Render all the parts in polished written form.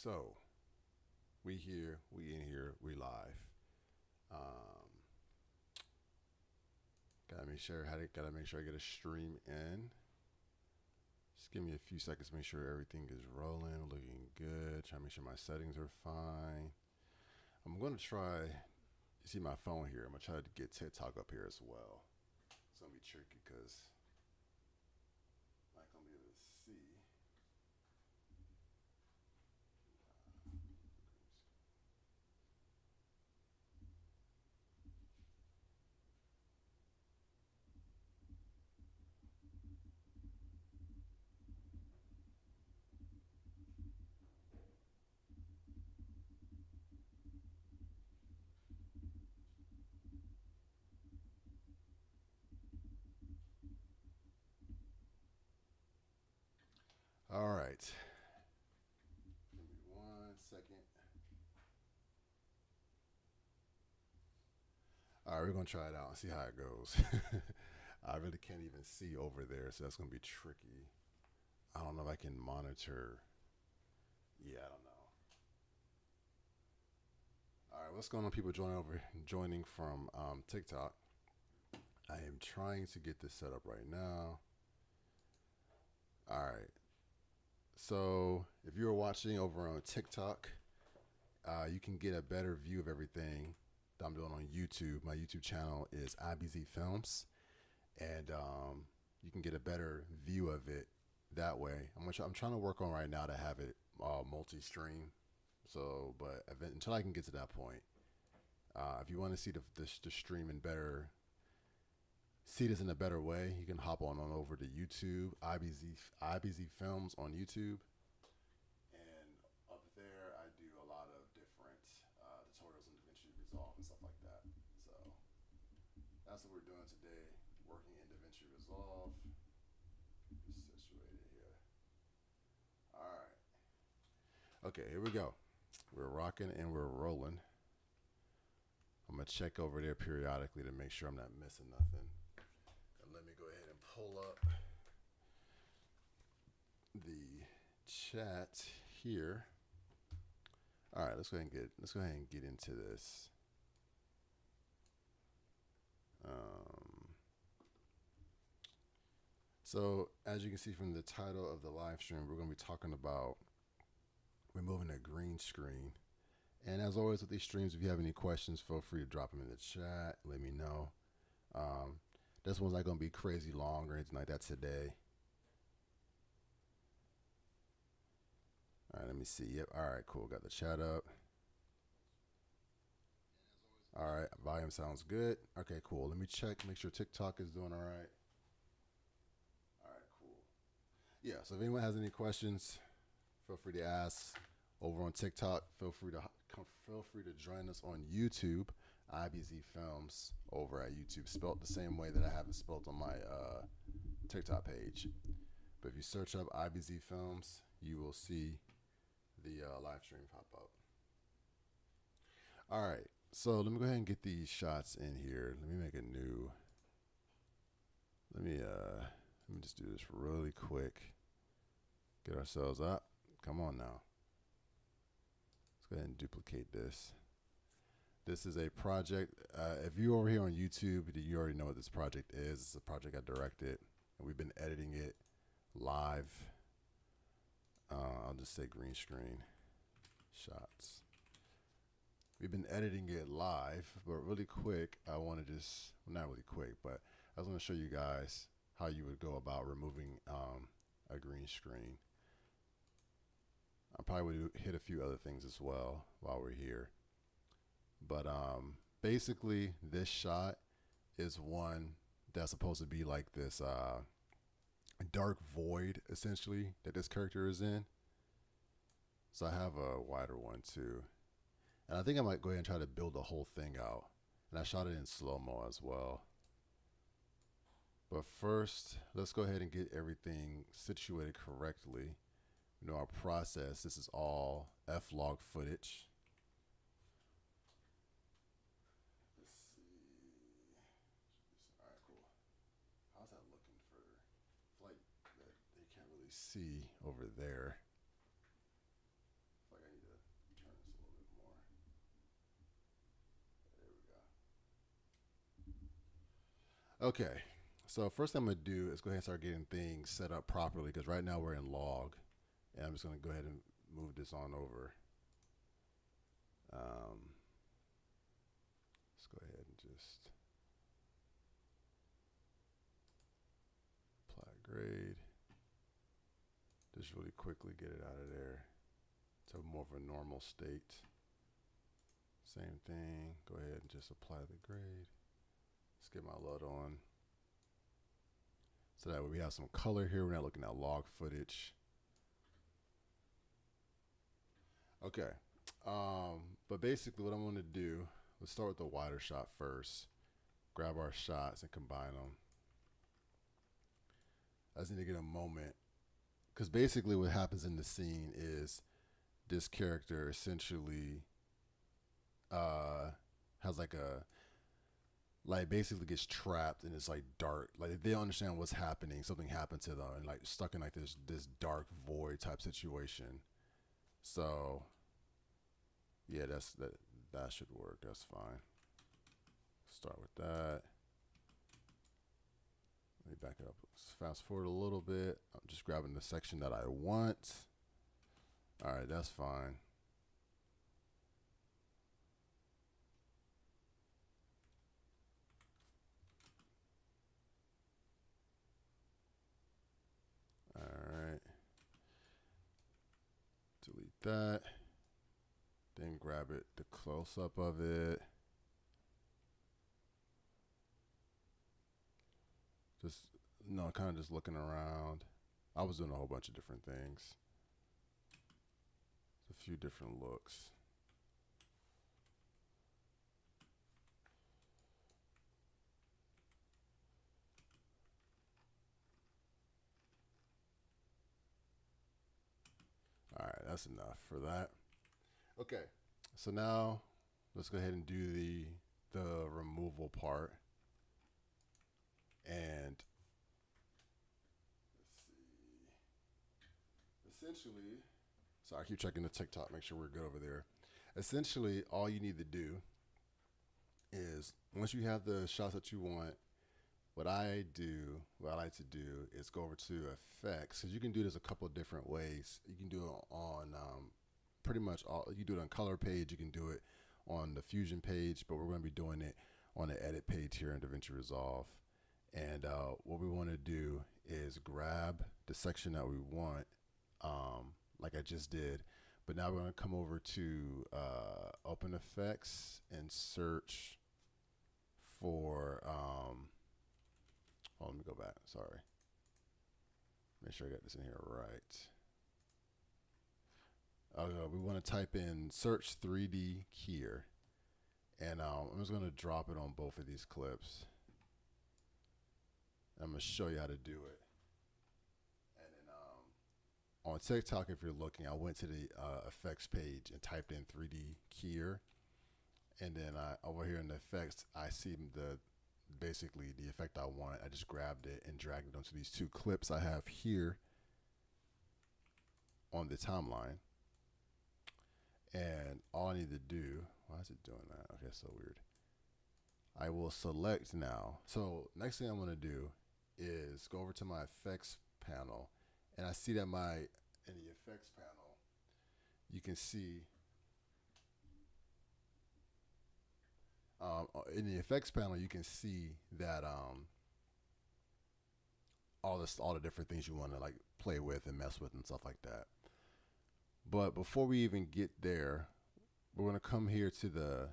So we here, we in here, we live. Um, gotta make sure I get a stream in. Just give me a few seconds to make sure everything is rolling, looking good. Try to make sure my settings are fine. I'm gonna try. You see my phone here. I'm gonna try to get TikTok up here as well. It's gonna be tricky because I'm not gonna be able to see. All right. Give me 1 second. All right, we're gonna try it out and see how it goes. I really can't even see over there, so that's gonna be tricky. I don't know if I can monitor. Yeah, I don't know. All right, what's going on, people joining from TikTok? I am trying to get this set up right now. All right. So if you're watching over on TikTok, you can get a better view of everything that I'm doing on YouTube. My YouTube channel is IBZ Films, and you can get a better view of it that way. I'm trying to work on right now to have it multi-stream. So, but until I can get to that point, if you want to see the stream in better, see this in a better way, you can hop on over to YouTube, IBZ Films on YouTube. And up there, I do a lot of different tutorials in Davinci Resolve and stuff like that. So that's what we're doing today, working in Davinci Resolve. Just situated here. All right. Okay, here we go. We're rocking and we're rolling. I'm gonna check over there periodically to make sure I'm not missing nothing. And let me go ahead and pull up the chat here. All right, let's go ahead and get into this. So as you can see from the title of the live stream, we're going to be talking about removing a green screen. And as always with these streams, if you have any questions, feel free to drop them in the chat. Let me know. This one's not going to be crazy long or anything like that today. All right, let me see. Yep. All right, cool. Got the chat up. All right, volume sounds good. Okay, cool. Let me check, make sure TikTok is doing all right. All right, cool. Yeah, so if anyone has any questions, feel free to ask over on TikTok. Feel free to join us on YouTube, IBZ Films over at YouTube, spelled the same way that I have it spelled on my TikTok page. But if you search up IBZ Films, you will see the live stream pop up. All right, so let me go ahead and get these shots in here. Let me make a new. Let me just do this really quick. Get ourselves up. Come on now. Let's go ahead and duplicate this. This is a project. If you're over here on YouTube, you already know what this project is. It's a project I directed, and we've been editing it live. I'll just say green screen shots. We've been editing it live, but really quick, I want to just, well, not really quick, but I was going to show you guys how you would go about removing a green screen. I probably would hit a few other things as well while we're here. But basically, this shot is one that's supposed to be like this dark void, essentially, that this character is in. So I have a wider one too. And I think I might go ahead and try to build the whole thing out. And I shot it in slow-mo as well. But first, let's go ahead and get everything situated correctly. You know our process. This is all F-log footage. Let's see. All right, cool. How's that looking for flight that they can't really see over there? Like I need Okay, so first thing I'm gonna do is go ahead and start getting things set up properly because right now we're in log, and I'm just gonna go ahead and move this on over. Let's go ahead and just apply grade. Just really quickly get it out of there to more of a normal state. Same thing, go ahead and just apply the grade. Let's get my LUT on. So that way we have some color here, we're not looking at log footage. Okay, but basically what I'm gonna do, let's start with the wider shot first. Grab our shots and combine them. I just need to get a moment, because basically what happens in the scene is this character essentially has like basically gets trapped and it's like dark. Like they don't understand what's happening. Something happened to them and like stuck in like this dark void type situation. So yeah, that should work. That's fine. Start with that. Let me back it up. Let's fast forward a little bit. I'm just grabbing the section that I want. All right, that's fine. Alright. Delete that. Then grab it, the close up of it. Just, no, kind of just looking around. I was doing a whole bunch of different things. A few different looks. Alright, that's enough for that. Okay, so now let's go ahead and do the removal part. And let's see. Essentially, sorry, I keep checking the TikTok, make sure we're good over there. Essentially, all you need to do is once you have the shots that you want, what I like to do is go over to effects, because you can do this a couple of different ways. You can do it on pretty much all. You can do it on color page. You can do it on the fusion page, but we're going to be doing it on the edit page here in Davinci Resolve. And what we want to do is grab the section that we want, like I just did. But now we're going to come over to Open Effects and search for. Oh, let me go back. Sorry. Make sure I got this in here right. We want to type in search 3D here. And I'm just going to drop it on both of these clips. I'm going to show you how to do it. And then on TikTok, if you're looking, I went to the effects page and typed in 3D here. And then over here in the effects, I see basically the effect I want. I just grabbed it and dragged it onto these two clips I have here on the timeline. And all I need to do, why is it doing that? Okay, so weird. I will select now. So next thing I'm going to do is go over to my effects panel, and I see that in the effects panel, you can see in the effects panel you can see that all the different things you want to like play with and mess with and stuff like that. But before we even get there, we're going to come here to the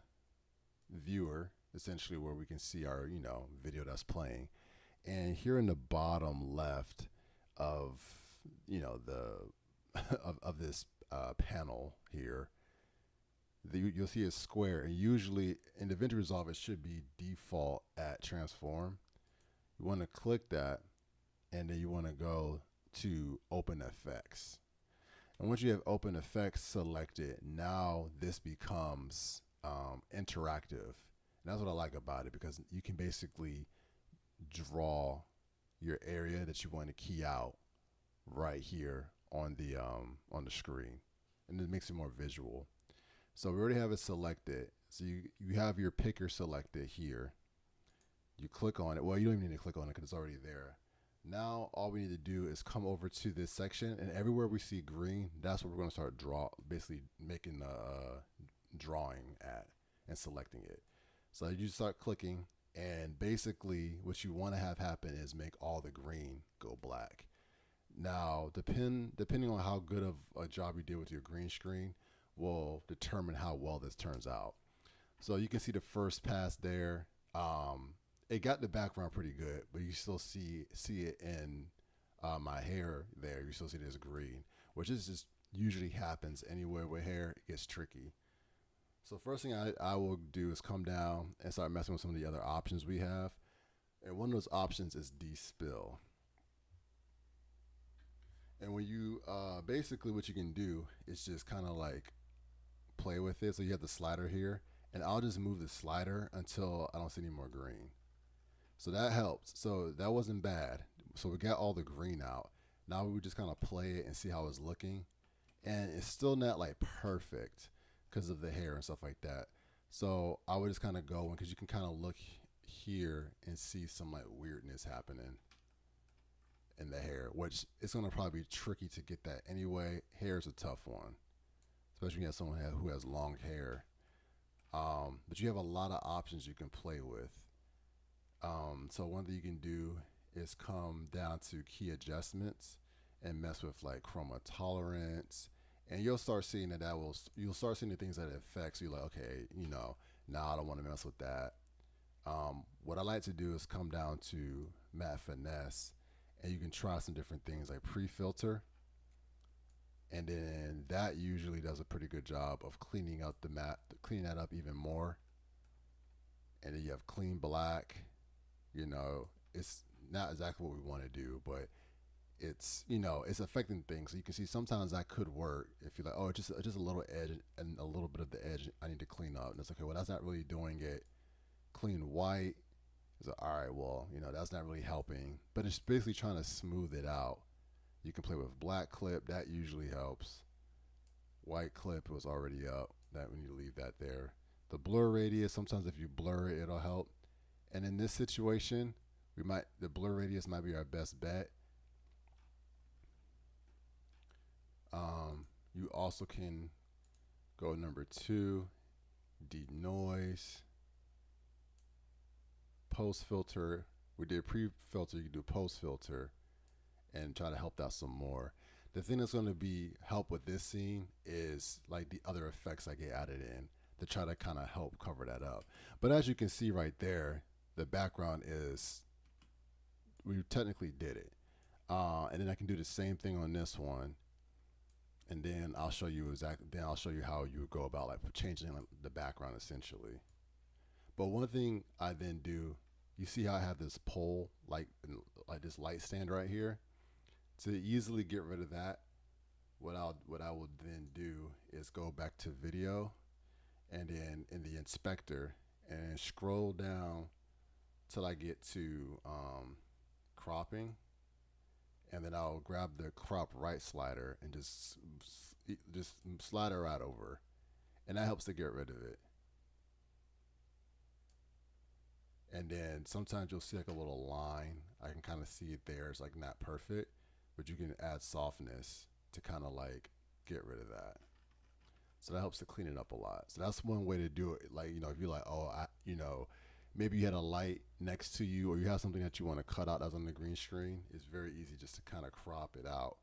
viewer, essentially where we can see our video that's playing. And here in the bottom left of the of this panel here, you'll see a square, and usually in Davinci Resolve it should be default at transform. You want to click that, and then you want to go to Open Effects. And once you have Open Effects selected, now this becomes interactive. And that's what I like about it, because you can basically draw your area that you want to key out right here on the screen, and it makes it more visual. So we already have it selected. So you have your picker selected here, You click on it. Well, you don't even need to click on it because it's already there. Now all we need to do is come over to this section, and everywhere we see green, that's what we're going to start basically making the drawing at and selecting it. So you start clicking, and basically what you want to have happen is make all the green go black. Now, depending on how good of a job you did with your green screen will determine how well this turns out. So you can see the first pass there. It got the background pretty good, but you still see it in my hair there. You still see it as green, which is just usually happens anywhere with hair. It gets tricky. So first thing I will do is come down and start messing with some of the other options we have. And one of those options is despill. And when you, basically what you can do is just kind of like play with it. So you have the slider here, and I'll just move the slider until I don't see any more green. So that helps. So that wasn't bad. So we got all the green out. Now we would just kind of play it and see how it's looking. And it's still not like perfect because of the hair and stuff like that. So I would just kind of go in, because you can kind of look here and see some like weirdness happening in the hair, which it's going to probably be tricky to get that anyway. Hair is a tough one, especially when you have someone who has long hair. But you have a lot of options you can play with. So one thing you can do is come down to key adjustments and mess with like chroma tolerance, and you'll start seeing you'll start seeing the things that it affects. You're like, okay, now I don't want to mess with that. What I like to do is come down to matte finesse, and you can try some different things like pre-filter, and then that usually does a pretty good job of cleaning up the matte, cleaning that up even more. And then you have clean black. It's not exactly what we want to do, but it's affecting things. So you can see sometimes that could work if you're like, oh, just a little edge and a little bit of the edge I need to clean up. And it's okay, well, that's not really doing it. Clean white. It's like, all right, well, that's not really helping, but it's basically trying to smooth it out. You can play with black clip. That usually helps. White clip was already up. That we need to leave that there. The blur radius, sometimes if you blur it, it'll help. And in this situation, the blur radius might be our best bet. You also can go number 2, denoise, post filter. We did pre-filter, you can do post filter and try to help that some more. The thing that's going to be help with this scene is like the other effects I get added in to try to kind of help cover that up. But as you can see right there, the background is, we technically did it. And then I can do the same thing on this one. And then I'll show you how you would go about like changing the background essentially. But one thing I then do, you see how I have this pole, like this light stand right here? To easily get rid of that, what I will then do is go back to video, and then in the inspector, and scroll down till I get to cropping, and then I'll grab the crop right slider and just slide it right over, and that helps to get rid of it. And then sometimes you'll see like a little line. I can kind of see it there. It's like not perfect, but you can add softness to kind of like get rid of that. So that helps to clean it up a lot. So that's one way to do it. Like, if you're like, oh, maybe you had a light next to you, or you have something that you want to cut out that's on the green screen, it's very easy just to kind of crop it out.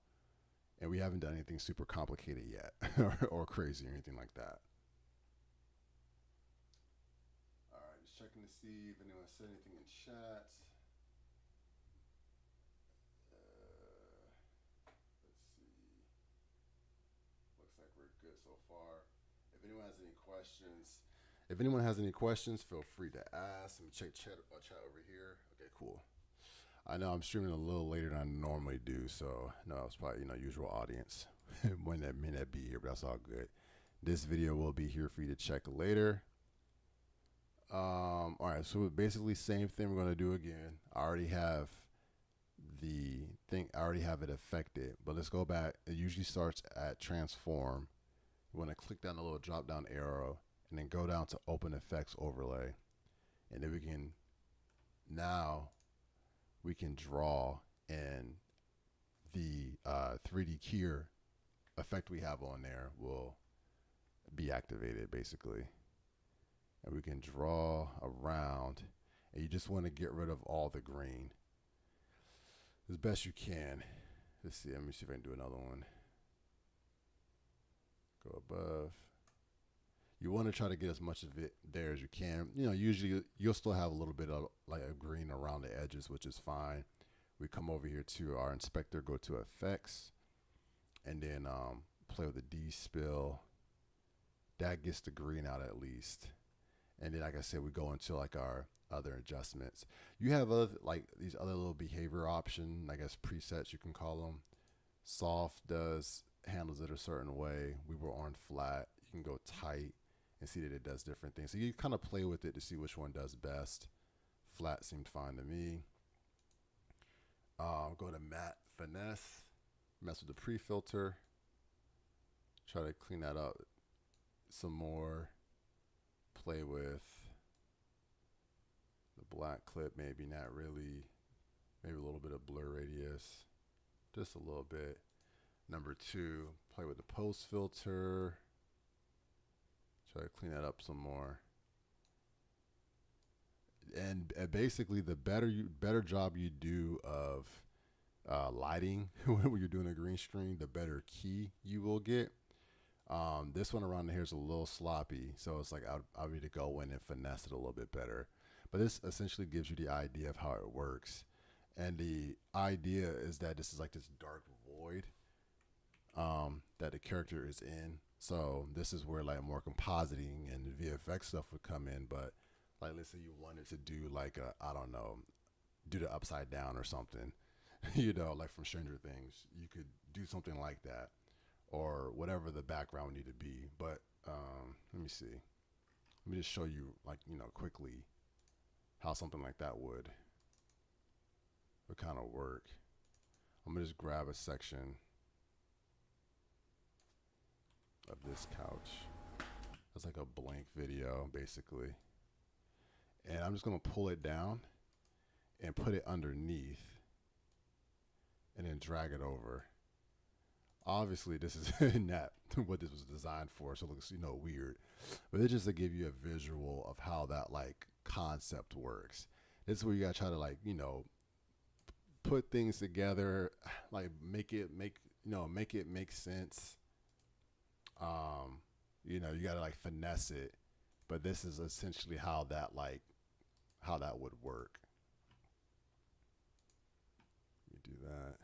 And we haven't done anything super complicated yet or crazy or anything like that. All right, just checking to see if anyone said anything in chat. Good so far. If anyone has any questions, feel free to ask. Let me check chat over here. Okay, cool. I know I'm streaming a little later than I normally do, so no, it's probably usual audience when that may not be here, but that's all good. This video will be here for you to check later. All right, so basically same thing we're gonna do again. I already have it affected, but let's go back. It usually starts at transform. You want to click down the little drop down arrow and then go down to open effects overlay. And then we can now we can draw, and the 3D keyer effect we have on there will be activated basically. And we can draw around, and you just want to get rid of all the green as best you can. Let's see, let me see if I can do another one. Go above. You want to try to get as much of it there as you can. You know, usually you'll still have a little bit of like a green around the edges, which is fine. We come over here to our inspector, go to effects, and then play with the D-spill. That gets the green out at least. And then, like I said, we go into like our other adjustments. You have other, like these other little behavior option, I guess presets you can call them. Soft handles it a certain way. We were on flat. You can go tight and see that it does different things. So you kind of play with it to see which one does best. Flat seemed fine to me. Go to matte finesse, mess with the pre-filter. Try to clean that up some more. Play with the black clip, maybe not really. Maybe a little bit of blur radius, just a little bit. Number 2, play with the post filter. Try to clean that up some more. And basically, the better job you do of lighting when you're doing a green screen, the better key you will get. This one around here is a little sloppy, so it's like I'll need to go in and finesse it a little bit better. But this essentially gives you the idea of how it works. And the idea is that this is like this dark void that the character is in. So this is where like more compositing and VFX stuff would come in. But like, let's say you wanted to do like I don't know, do the upside down or something, you know, like from Stranger Things. You could do something like that, or whatever the background would need to be. But let me see. Let me just show you, like, you know, quickly how something like that would kind of work. I'm gonna just grab a section of this couch. It's like a blank video, basically. And I'm just gonna pull it down and put it underneath and then drag it over. Obviously, this is not what this was designed for, so it looks, you know, weird. But it's just to give you a visual of how that like concept works. This is where you gotta try to, like, you know, put things together, like make it make sense. You know, you gotta like finesse it. But this is essentially how that would work. Let me do that.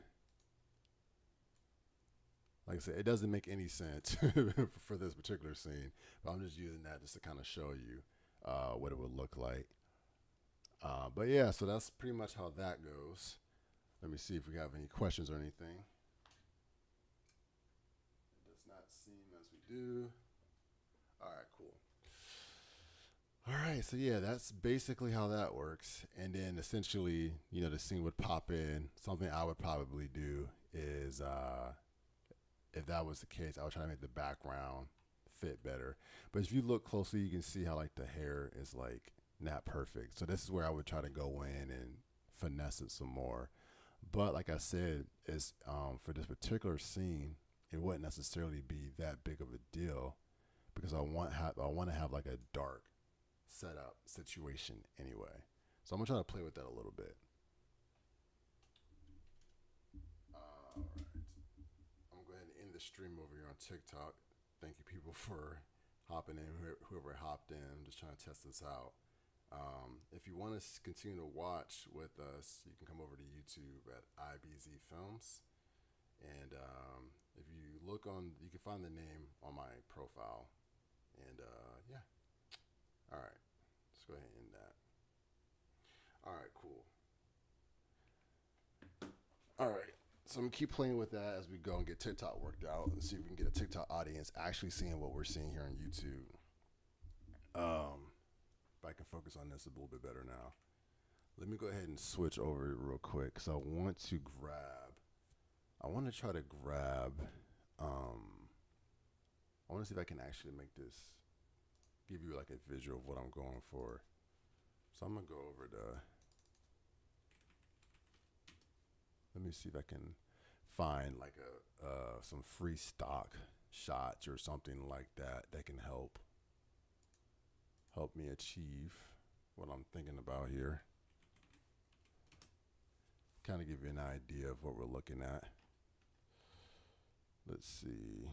Like I said, it doesn't make any sense for this particular scene, but I'm just using that just to kind of show you what it would look like. But yeah, so that's pretty much how that goes. Let me see if we have any questions or anything. It does not seem as we do. All right, cool. All right, so yeah, that's basically how that works. And then essentially, you know, the scene would pop in. Something I would probably do is, if that was the case, I would try to make the background fit better. But if you look closely, you can see how like the hair is like not perfect. So this is where I would try to go in and finesse it some more. But like I said, it's for this particular scene, it wouldn't necessarily be that big of a deal because I want to have like a dark setup situation anyway. So I'm gonna try to play with that a little bit. All right, I'm going to end the stream over here on TikTok. Thank you, people, for hopping in. Whoever hopped in, I'm just trying to test this out. If you want to continue to watch with us, you can come over to YouTube at IBZ Films. And if you look on, you can find the name on my profile. And yeah. All right. Let's go ahead and end that. All right, cool. All right. So I'm going to keep playing with that as we go and get TikTok worked out and see if we can get a TikTok audience actually seeing what we're seeing here on YouTube. If I can focus on this a little bit better now. Let me go ahead and switch over real quick because I want to try to grab, I want to see if I can actually make this, give you like a visual of what I'm going for. So I'm going to go over to me see if I can find like a some free stock shots or something like that that can help me achieve what I'm thinking about here. Kind of give you an idea of what we're looking at. Let's see.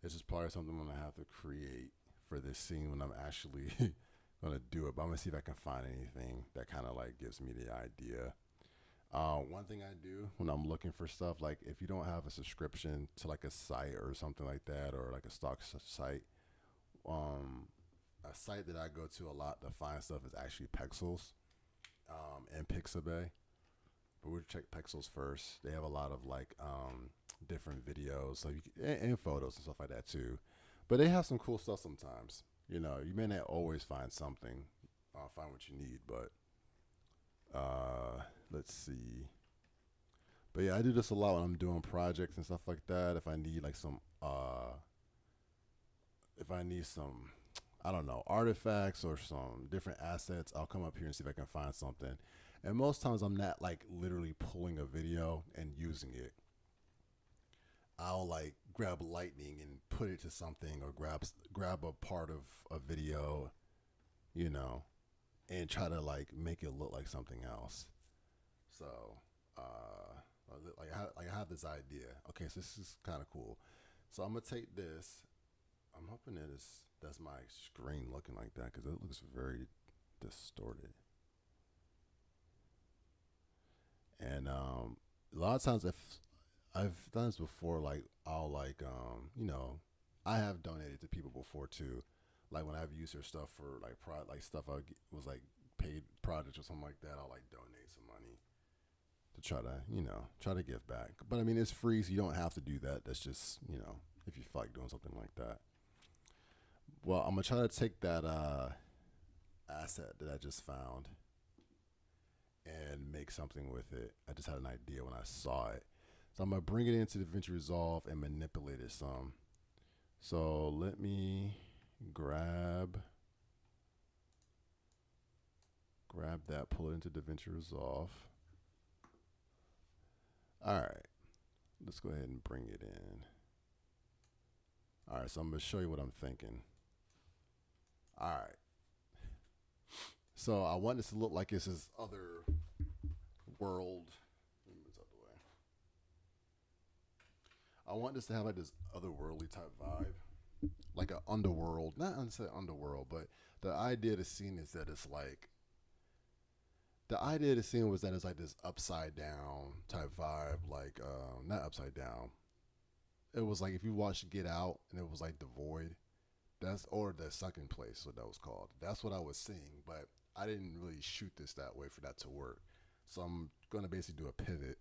This is probably something I'm gonna have to create for this scene when I'm actually gonna do it. But I'm gonna see if I can find anything that kind of like gives me the idea. One thing I do when I'm looking for stuff, like if you don't have a subscription to like a site or something like that, or like a stock site, a site that I go to a lot to find stuff is actually Pexels, and Pixabay. But we'll check Pexels first. They have a lot of like different videos, so and photos and stuff like that too. But they have some cool stuff sometimes. You know, you may not always find something, find what you need, but let's see. But yeah, I do this a lot when I'm doing projects and stuff like that. If I need like some, I don't know, artifacts or some different assets, I'll come up here and see if I can find something. And most times I'm not like literally pulling a video and using it. I'll like grab lightning and put it to something, or grab a part of a video, you know, and try to like make it look like something else. So, I have this idea. Okay, so this is kind of cool. So I'm gonna take this. I'm hoping that's my screen looking like that, because it looks very distorted. And a lot of times, if I've done this before, like I'll like you know, I have donated to people before too. Like when I've used their stuff for like stuff was like paid projects or something like that, I'll like donate some money to try to give back. But I mean, it's free, so you don't have to do that. That's just, if you feel like doing something like that. Well, I'm gonna try to take that asset that I just found and make something with it. I just had an idea when I saw it. So I'm gonna bring it into Davinci Resolve and manipulate it some. So let me grab that, pull it into Davinci Resolve. All right, let's go ahead and bring it in. All right, so I'm gonna show you what I'm thinking. All right. So I want this to look like it's this other world. Let me move this out the way. I want this to have like this otherworldly type vibe, like an underworld. Not necessarily underworld, but the idea of the scene is that it's like, the idea of the scene was that it's like this upside down type vibe, like not upside down. It was like if you watched Get Out and it was like the void. Or the second place, what that was called. That's what I was seeing, but I didn't really shoot this that way for that to work. So I'm going to basically do a pivot.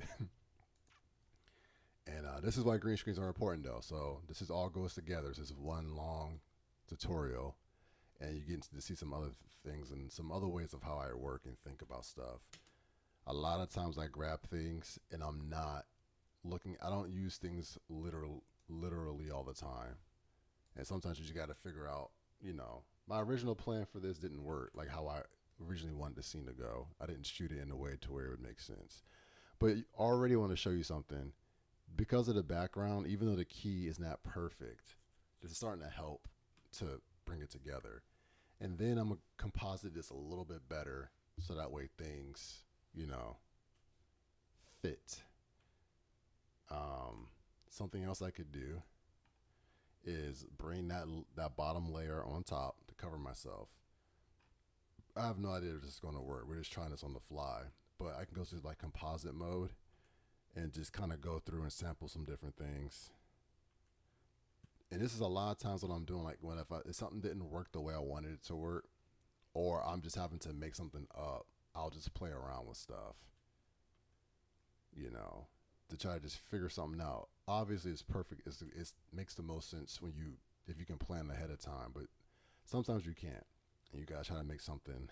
And this is why green screens are important though. So this is all goes together. This is one long tutorial, and you get to see some other things and some other ways of how I work and think about stuff. A lot of times I grab things and I don't use things literally all the time. And sometimes you just got to figure out, my original plan for this didn't work like how I originally wanted the scene to go. I didn't shoot it in a way to where it would make sense. But I already want to show you something. Because of the background, even though the key is not perfect, this is starting to help to bring it together. And then I'm going to composite this a little bit better so that way things, fit. Something else I could do is bring that bottom layer on top to cover myself. I have no idea if this is going to work. We're just trying this on the fly, but I can go to like composite mode and just kind of go through and sample some different things. And this is a lot of times what I'm doing, like if something didn't work the way I wanted it to work, or I'm just having to make something up, I'll just play around with stuff, to try to just figure something out. Obviously, it's perfect. It makes the most sense if you can plan ahead of time, but sometimes you can't, and you gotta try to make something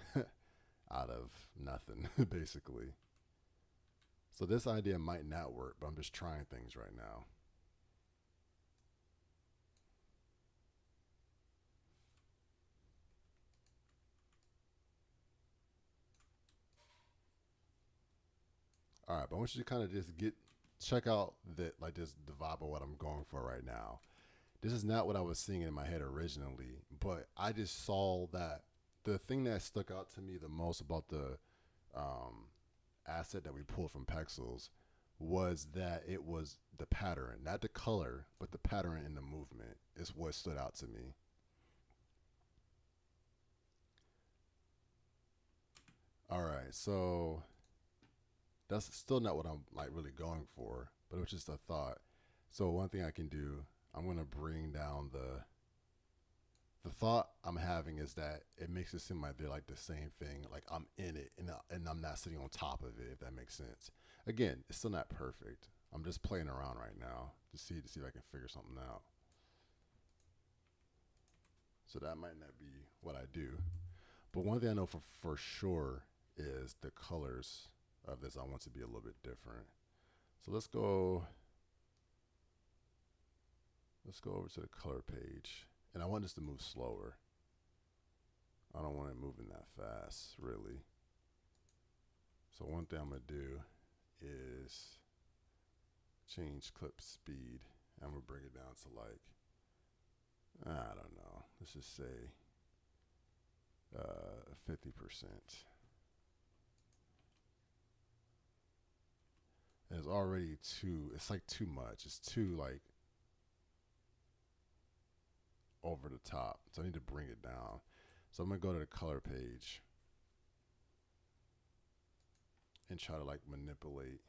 out of nothing, basically. So this idea might not work, but I'm just trying things right now. All right, but I want you to kind of just check out that, like, just the vibe of what I'm going for right now. This is not what I was seeing in my head originally, but I just saw that the thing that stuck out to me the most about the um, asset that we pulled from Pexels was that it was the pattern, not the color, but the pattern in the movement is what stood out to me. All right, so that's still not what I'm like really going for, but it was just a thought. So one thing I can do, I'm gonna bring down the thought I'm having is that it makes it seem like they're like the same thing, like I'm in it and I'm not sitting on top of it, if that makes sense. Again, it's still not perfect. I'm just playing around right now to see if I can figure something out. So that might not be what I do. But one thing I know for sure is the colors of this I want to be a little bit different. So let's go over to the color page. And I want this to move slower. I don't want it moving that fast, really. So one thing I'm gonna do is change clip speed. I'm gonna bring it down to like, I don't know, let's just say 50%. And it's already it's like too much. It's too like over the top. So I need to bring it down. So I'm gonna go to the color page and try to like manipulate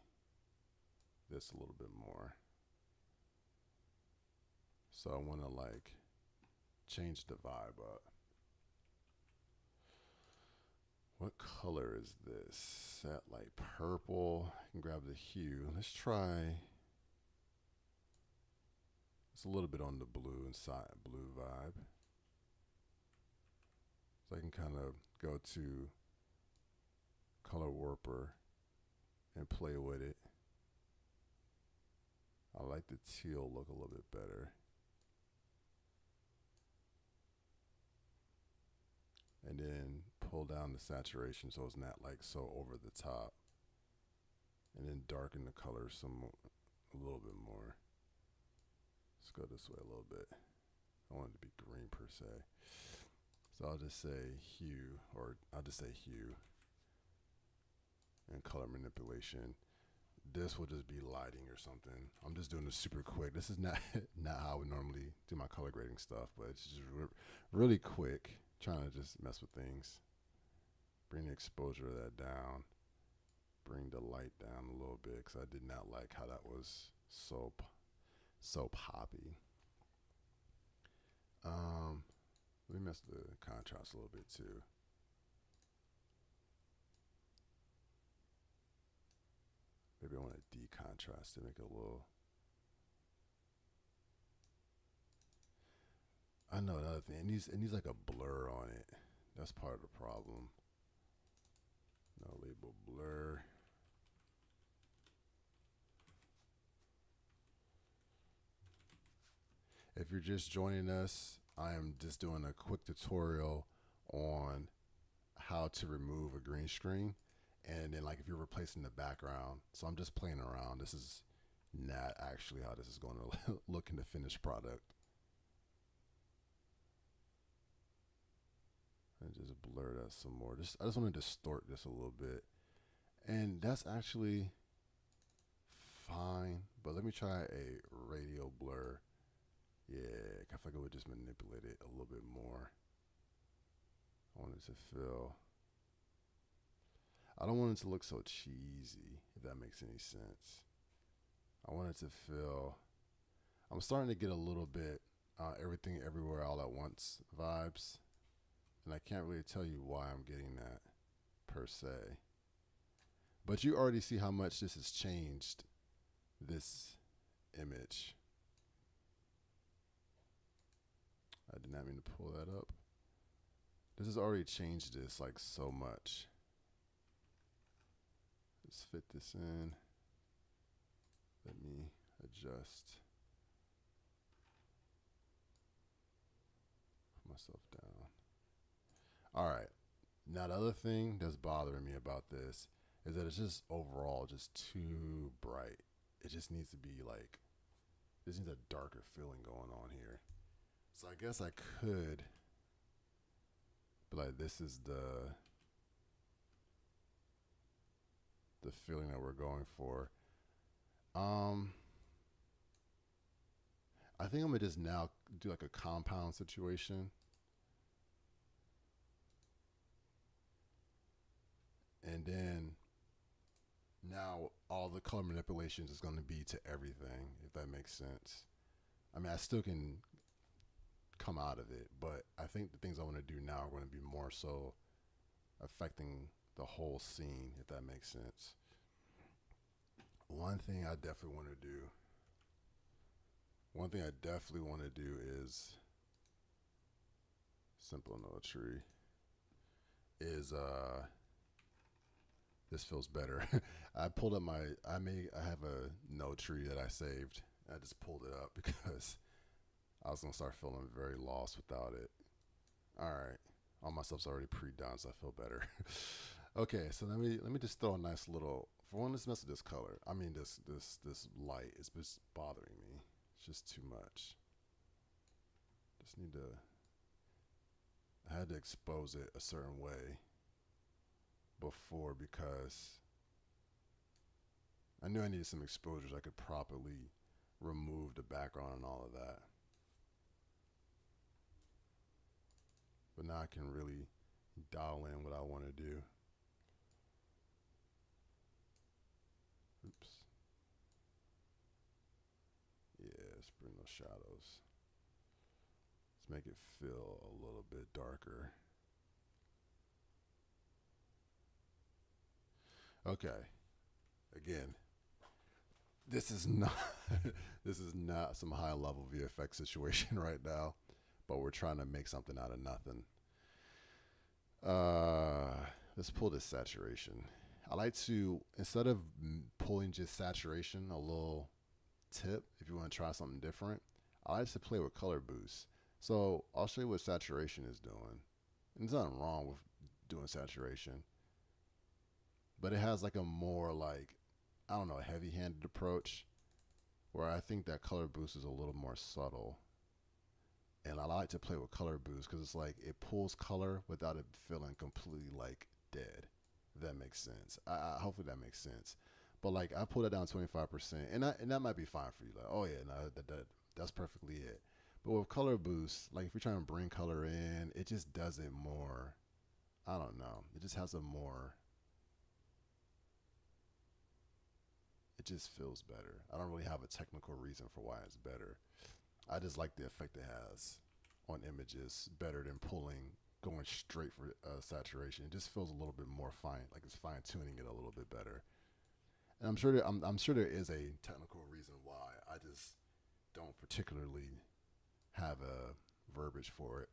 this a little bit more. So I wanna like change the vibe up. What color is this? That like purple. I can grab the hue. Let's try. It's a little bit on the blue inside, blue vibe. So I can kind of go to color warper and play with it. I like the teal look a little bit better. And then pull down the saturation so it's not like so over the top. And then darken the color a little bit more. Let's go this way a little bit. I want it to be green per se. So I'll just say hue, or I'll just say hue and color manipulation. This will just be lighting or something. I'm just doing this super quick. This is not not how I would normally do my color grading stuff, but it's just really quick, trying to just mess with things. Bring the exposure of that down. Bring the light down a little bit because I did not like how that was so poppy. Let me mess the contrast a little bit too. Maybe I want to decontrast to make it a little. I know another thing. It needs like a blur on it. That's part of the problem. No label blur. If you're just joining us, I am just doing a quick tutorial on how to remove a green screen. And then like if you're replacing the background. So I'm just playing around. This is not actually how this is going to look in the finished product. And just blur that some more. I just want to distort this a little bit. And that's actually fine. But let me try a radial blur. Yeah, I feel like I would just manipulate it a little bit more. I want it to feel. I don't want it to look so cheesy, if that makes any sense. I want it to feel. I'm starting to get a little bit everything everywhere all at once vibes. And I can't really tell you why I'm getting that per se. But you already see how much this has changed this image. I did not mean to pull that up. This has already changed this like so much. Let's fit this in. Let me adjust. Put myself down. All right. Now the other thing that's bothering me about this is that it's just overall just too bright. It just needs to be like, this needs a darker feeling going on here. So I guess I could be like, this is the feeling that we're going for. I think I'm gonna just now do like a compound situation, and then now all the color manipulations is gonna be to everything, if that makes sense. I mean, I still can come out of it, but I think the things I want to do now are going to be more so affecting the whole scene, if that makes sense. One thing I definitely want to do, is simple no tree. Is this feels better. I pulled up I have a no tree that I saved. I just pulled it up because I was gonna start feeling very lost without it. All right, all my stuff's already pre-done, so I feel better. Okay, so let me just throw a nice little. For one, let's mess with this color. I mean, this light is just bothering me. It's just too much. Just need to. I had to expose it a certain way before because I knew I needed some exposures. I could properly remove the background and all of that. But now I can really dial in what I want to do. Oops. Yeah, let's bring those shadows. Let's make it feel a little bit darker. Okay. Again, this is not this is not some high level VFX situation right now, but we're trying to make something out of nothing. Let's pull this saturation. I like to, instead of pulling just saturation, a little tip, if you want to try something different, I like to play with color boosts. So I'll show you what saturation is doing. And there's nothing wrong with doing saturation, but it has like a more like, I don't know, heavy-handed approach where I think that color boost is a little more subtle. And I like to play with color boost because it's like it pulls color without it feeling completely like dead. If that makes sense. Hopefully that makes sense. But like I pulled it down 25%, and that might be fine for you. Like, oh yeah, no, that's perfectly it. But with color boost, like if you're trying to bring color in, it just does it more. I don't know. It just has a more. It just feels better. I don't really have a technical reason for why it's better. I just like the effect it has on images better than going straight for saturation. It just feels a little bit more fine, like it's fine tuning it a little bit better. And I'm sure there is a technical reason why. I just don't particularly have a verbiage for it.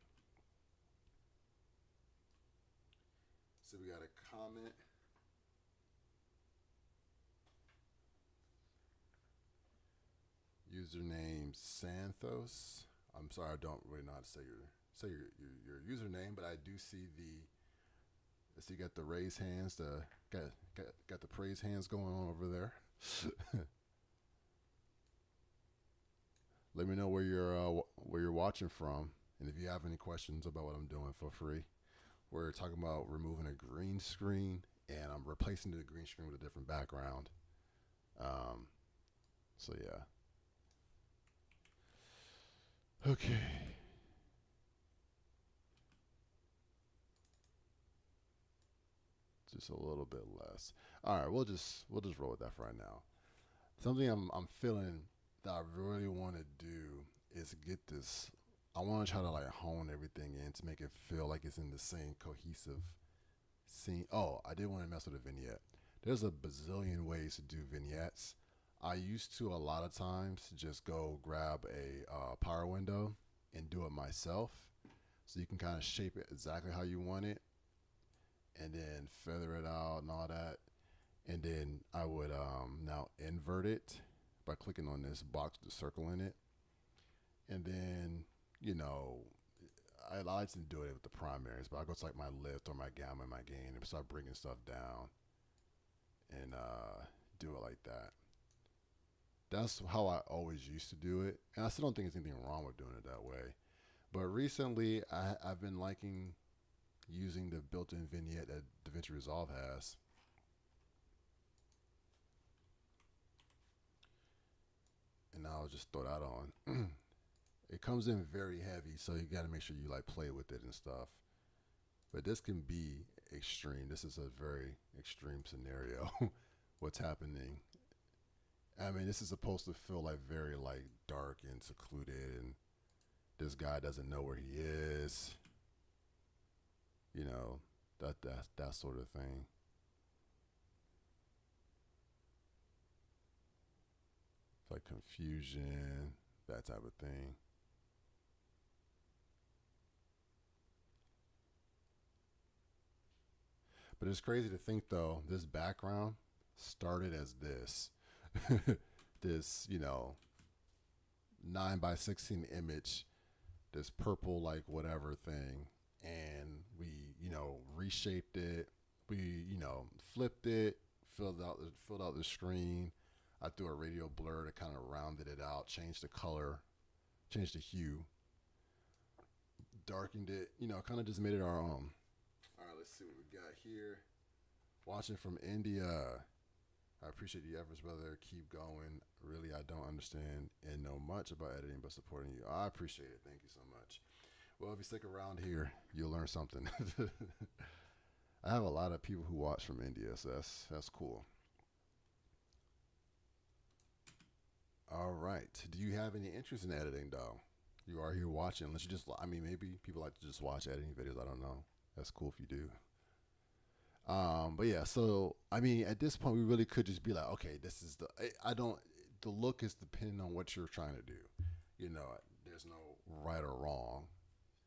So we got a comment. Username Santhos. I'm sorry, I don't really know how to say your username, but I do see so you got the raised hands, got the praise hands going on over there. Let me know where you're watching from, and if you have any questions about what I'm doing, feel free. We're talking about removing a green screen, and I'm replacing the green screen with a different background. So yeah. Okay. Just a little bit less. All right, we'll just roll with that for right now. Something I'm feeling that I really want to do is get this. I want to try to like hone everything in to make it feel like it's in the same cohesive scene. Oh, I did want to mess with a vignette. There's a bazillion ways to do vignettes. I used to a lot of times just go grab a power window and do it myself. So you can kind of shape it exactly how you want it and then feather it out and all that. And then I would now invert it by clicking on this box with the circle in it. And then, I like to do it with the primaries, but I go to like my lift or my gamma and my gain and start bringing stuff down. and do it like that. That's how I always used to do it, and I still don't think there's anything wrong with doing it that way. But recently, I've been liking using the built-in vignette that Davinci Resolve has. And I'll just throw that on. It comes in very heavy, so you got to make sure you like play with it and stuff. But this can be extreme. This is a very extreme scenario. What's happening? I mean, this is supposed to feel like very like dark and secluded, and this guy doesn't know where he is. You know, that sort of thing. It's like confusion, that type of thing. But it's crazy to think though, this background started as this. This, 9 by 16 image, this purple like whatever thing, and we, reshaped it. We, flipped it, filled out the screen. I threw a radial blur to kind of rounded it out, changed the color, changed the hue, darkened it, kind of just made it our own. All right, let's see what we got here. Watching from India. I appreciate the efforts, brother. Keep going. Really, I don't understand and know much about editing, but supporting you. I appreciate it. Thank you so much. Well, if you stick around here, you'll learn something. I have a lot of people who watch from India, so that's cool. All right. Do you have any interest in editing, though? You are here watching. Unless you just, maybe people like to just watch editing videos. I don't know. That's cool if you do. But yeah, so at this point, we really could just be like, okay, this is I don't. The look is depending on what you're trying to do. There's no right or wrong.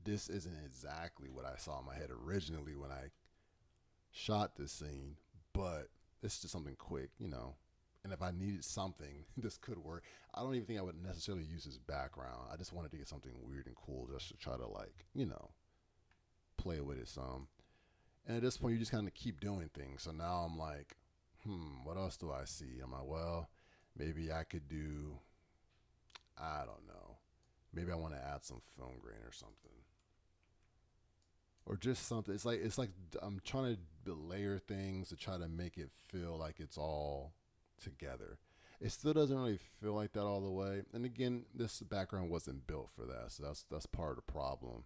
This isn't exactly what I saw in my head originally when I shot this scene, but it's just something quick, And if I needed something, this could work. I don't even think I would necessarily use this background. I just wanted to get something weird and cool just to try to play with it some. And at this point, you just kind of keep doing things. So now I'm like, what else do I see? I'm like, well, maybe I could do, I don't know. Maybe I want to add some film grain or something. Or just something. It's like I'm trying to layer things to try to make it feel like it's all together. It still doesn't really feel like that all the way. And again, this background wasn't built for that, so that's part of the problem.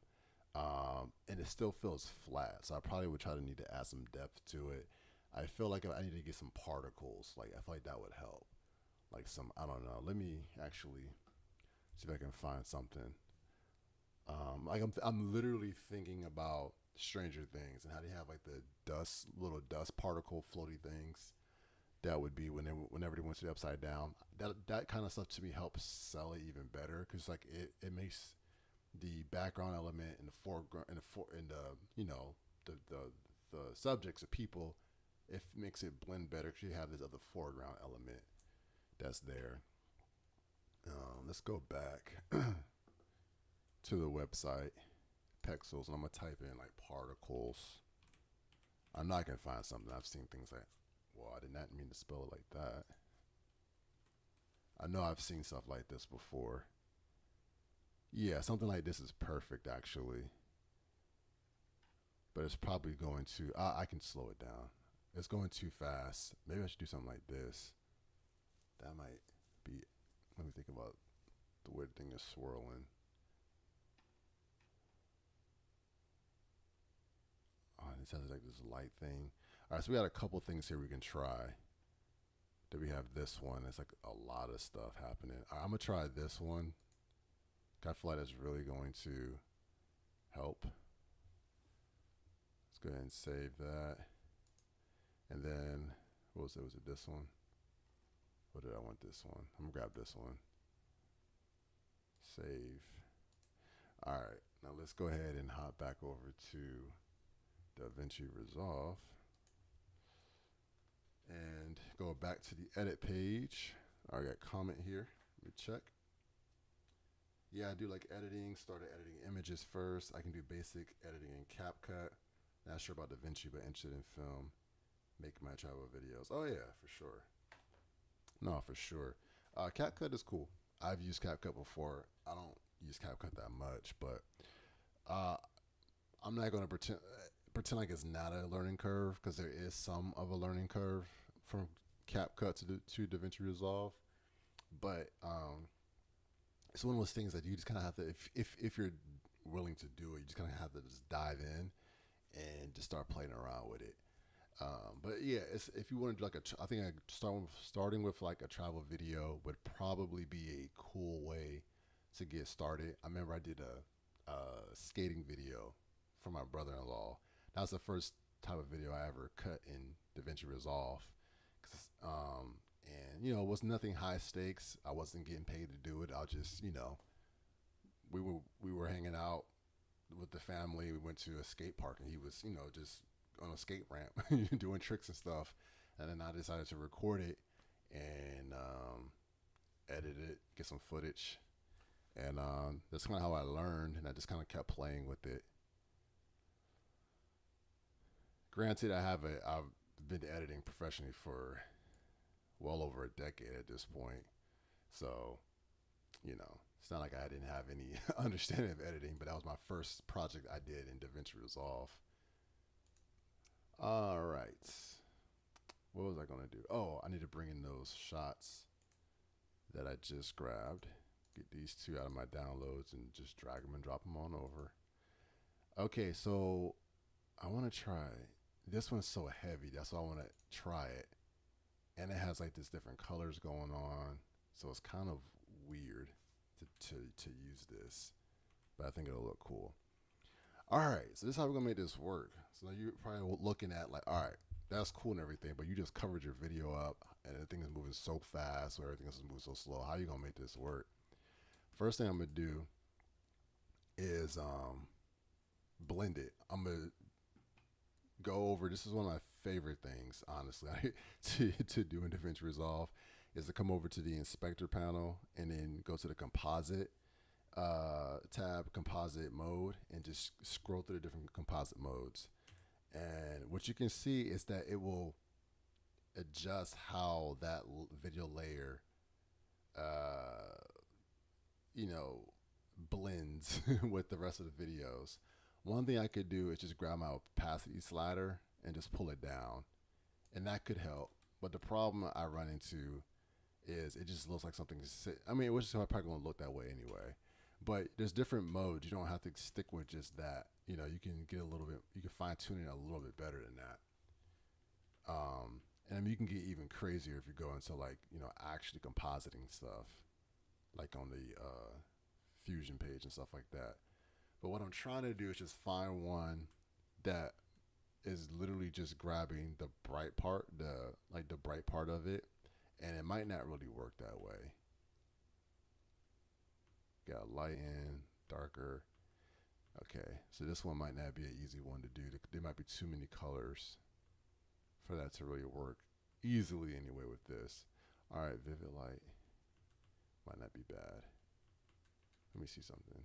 And it still feels flat, so I probably would try to need to add some depth to it. I feel like I need to get some particles. Like I feel like that would help. Like some, I don't know. Let me actually see if I can find something. Like I'm literally thinking about Stranger Things and how they have like the little dust particle floaty things. That would be whenever they went to the upside down. That kind of stuff to me helps sell it even better because like it makes the background element in the foreground in the subjects of people, it makes it blend better because you have this other foreground element that's there. Let's go back to the website Pexels, and I'm gonna type in like particles. I'm not gonna find something. I've seen things like, well, I did not mean to spell it like that. I know I've seen stuff like this before. Yeah, something like this is perfect actually. But it's probably going to, I can slow it down. It's going too fast. Maybe I should do something like this. That might be, let me think about the way the thing is swirling. Oh, and it sounds like this light thing. All right, so we got a couple things here we can try. Then we have this one. It's like a lot of stuff happening. All right, I'm gonna try this one. I feel like that's really going to help. Let's go ahead and save that. And then, what was it? Was it this one? Or did I want this one? I'm gonna grab this one. Save. All right, now let's go ahead and hop back over to Davinci Resolve and go back to the edit page. I got a comment here. Let me check. Yeah, I do like editing. Started editing images first. I can do basic editing in CapCut. Not sure about DaVinci, but interested in film. make my travel videos. Oh yeah, for sure. No, for sure. CapCut is cool. I've used CapCut before. I don't use CapCut that much, but uh, I'm not going to pretend like it's not a learning curve because there is some of a learning curve from CapCut to DaVinci Resolve. But it's one of those things that you just kind of have to, if you're willing to do it, you just kind of have to just dive in and just start playing around with it. But yeah, if you want to do like I think starting with like a travel video would probably be a cool way to get started. I remember I did a skating video for my brother-in-law. That was the first type of video I ever cut in DaVinci Resolve. And you know, it was nothing high stakes. I wasn't getting paid to do it. I'll just, you know, we were hanging out with the family. We went to a skate park, and he was, you know, just on a skate ramp doing tricks and stuff. And then I decided to record it and edit it, get some footage, and that's kind of how I learned. And I just kind of kept playing with it. Granted, I've been editing professionally for well over a decade at this point, so you know, it's not like I didn't have any understanding of editing, but that was my first project I did in DaVinci Resolve. All right. What was I going to do? Oh, I need to bring in those shots that I just grabbed. Get these two out of my downloads and just drag them and drop them on over. Okay, so I want to try. This one's so heavy. That's why I want to try it. And it has like this different colors going on. So it's kind of weird to use this. But I think it'll look cool. All right, so this is how we're gonna make this work. So now you're probably looking at like, all right, that's cool and everything, but you just covered your video up and the thing is moving so fast or everything else is moving so slow. How are you gonna make this work? First thing I'm gonna do is blend it. I'm gonna go over, this is one of my favorite things, honestly, to do in DaVinci Resolve, is to come over to the inspector panel and then go to the composite tab, composite mode, and just scroll through the different composite modes. And what you can see is that it will adjust how that video layer, you know, blends with the rest of the videos. One thing I could do is just grab my opacity slider and just pull it down, and that could help. But the problem I run into is it just looks like something. I mean, which is probably going to look that way anyway. But there's different modes. You don't have to stick with just that. You know, you can get a little bit. You can fine tune it a little bit better than that. And I mean, you can get even crazier if you go into like, you know, actually compositing stuff, like on the Fusion page and stuff like that. But what I'm trying to do is just find one that is literally just grabbing the bright part, the bright part of it, and it might not really work that way. Got light in, darker. Okay, so this one might not be an easy one to do. There might be too many colors for that to really work easily anyway with this. All right, vivid light might not be bad. Let me see something.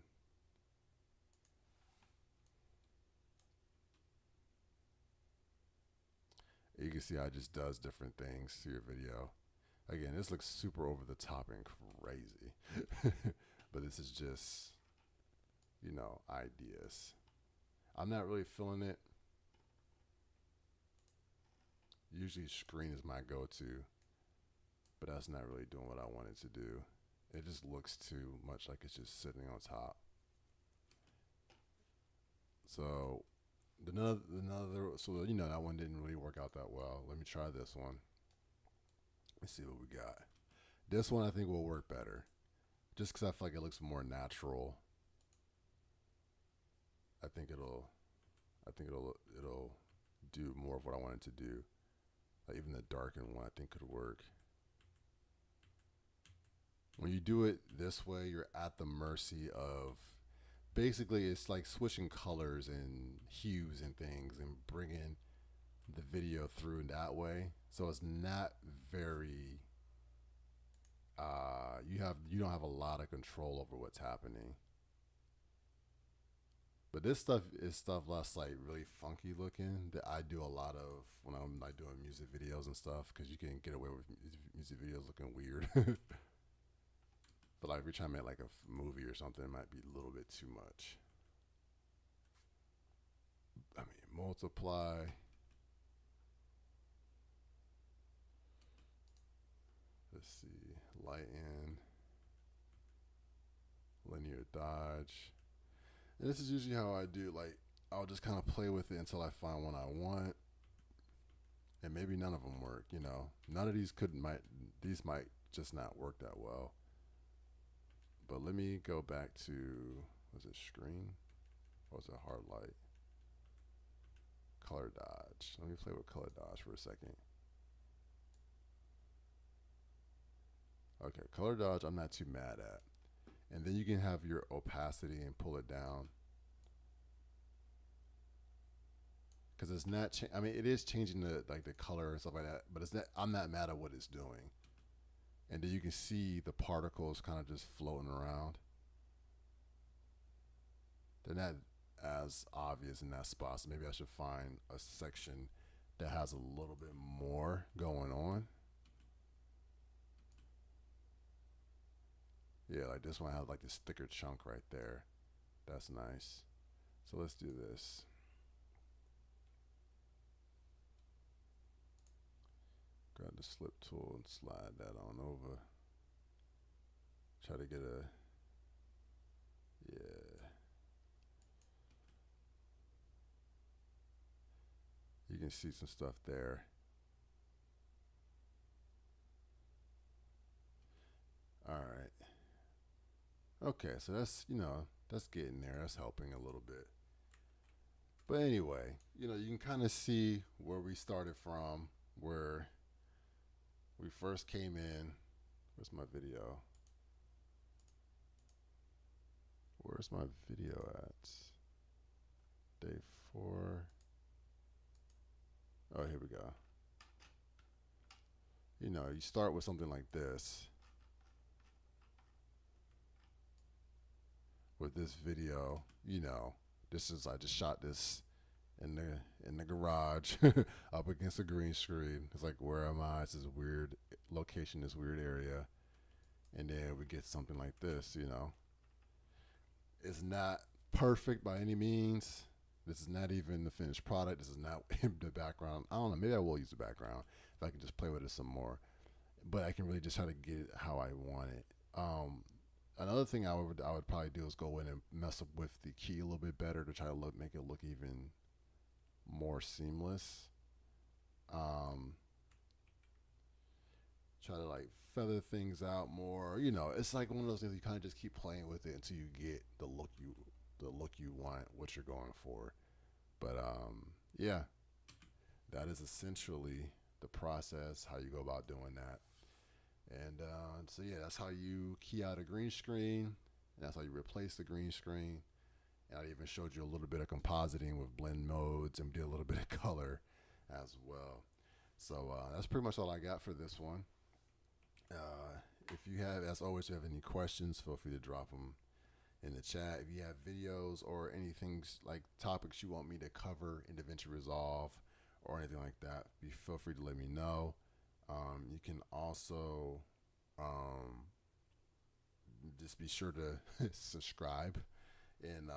You can see how it just does different things to your video. Again, this looks super over the top and crazy. But this is just, you know, ideas. I'm not really feeling it. Usually screen is my go-to, but that's not really doing what I wanted to do. It just looks too much like it's just sitting on top. So so you know, that one didn't really work out that well. Let me try this one. Let's see what we got. This one I think will work better, just because I feel like it looks more natural. I think it'll do more of what I wanted to do. Like even the darkened one I think could work. When you do it this way, you're at the mercy of, basically it's like switching colors and hues and things and bringing the video through in that way. So it's not very, you don't have a lot of control over what's happening. But this stuff is stuff less like really funky looking that I do a lot of when I'm like doing music videos and stuff, because you can get away with music videos looking weird. But like if you're trying to make like a movie or something, it might be a little bit too much. I mean, multiply. Let's see, lighten, linear dodge. And this is usually how I do. Like I'll just kind of play with it until I find one I want, and maybe none of them work. You know, none of these these might just not work that well. But let me go back to, was it screen? Or was it hard light? Color dodge. Let me play with color dodge for a second. Okay, color dodge I'm not too mad at. And then you can have your opacity and pull it down. Because it's not, I mean, it is changing the color and stuff like that, but it's not, I'm not mad at what it's doing. And then you can see the particles kind of just floating around. They're not as obvious in that spot, so maybe I should find a section that has a little bit more going on. Yeah, like this one has like this thicker chunk right there. That's nice. So let's do this. Grab the slip tool and slide that on over. Try to get a, yeah. You can see some stuff there. All right. Okay, so that's, that's getting there. That's helping a little bit. But anyway, you can kind of see where we started from, where we first came in. Where's my video? Where's my video at? Day 4. Oh, here we go. You start with something like this. With this video, this is, I just shot this in the garage up against a green screen. It's like, where am I? It's this weird location, this weird area. And then we get something like this, It's not perfect by any means. This is not even the finished product. This is not in the background. I don't know. Maybe I will use the background if I can just play with it some more. But I can really just try to get it how I want it. Another thing I would probably do is go in and mess up with the key a little bit better to try to make it look even more seamless. Try to like feather things out more. It's like one of those things you kind of just keep playing with it until you get the look you want, what you're going for. But yeah, that is essentially the process, how you go about doing that. And so yeah, that's how you key out a green screen, and that's how you replace the green screen. And I even showed you a little bit of compositing with blend modes and did a little bit of color as well. So that's pretty much all I got for this one. If you have, as always, if you have any questions, feel free to drop them in the chat. If you have videos or anything like topics you want me to cover in Davinci Resolve or anything like that, feel free to let me know. You can also just be sure to subscribe and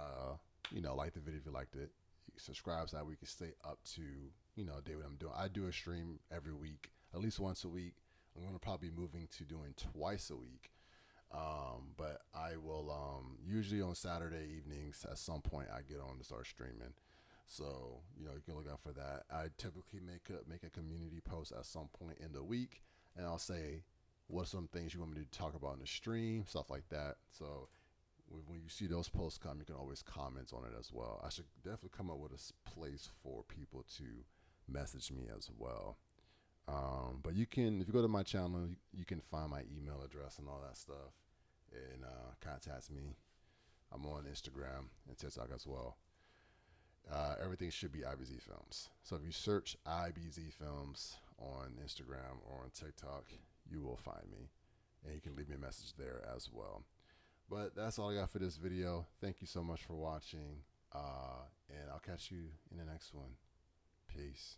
like the video if you liked it. You can subscribe so that we can stay up to day what I'm doing. I do a stream every week, at least once a week. I'm going to probably be moving to doing twice a week. But I will usually on Saturday evenings at some point I get on to start streaming. So, you can look out for that. I typically make a community post at some point in the week, and I'll say what are some things you want me to talk about in the stream, stuff like that. So when you see those posts come, you can always comment on it as well. I should definitely come up with a place for people to message me as well. But you can, if you go to my channel, you can find my email address and all that stuff, and contact me. I'm on Instagram and TikTok as well. Everything should be IBZ Films. So if you search IBZ Films on Instagram or on TikTok, you will find me, and you can leave me a message there as well. But that's all I got for this video. Thank you so much for watching. And I'll catch you in the next one. Peace.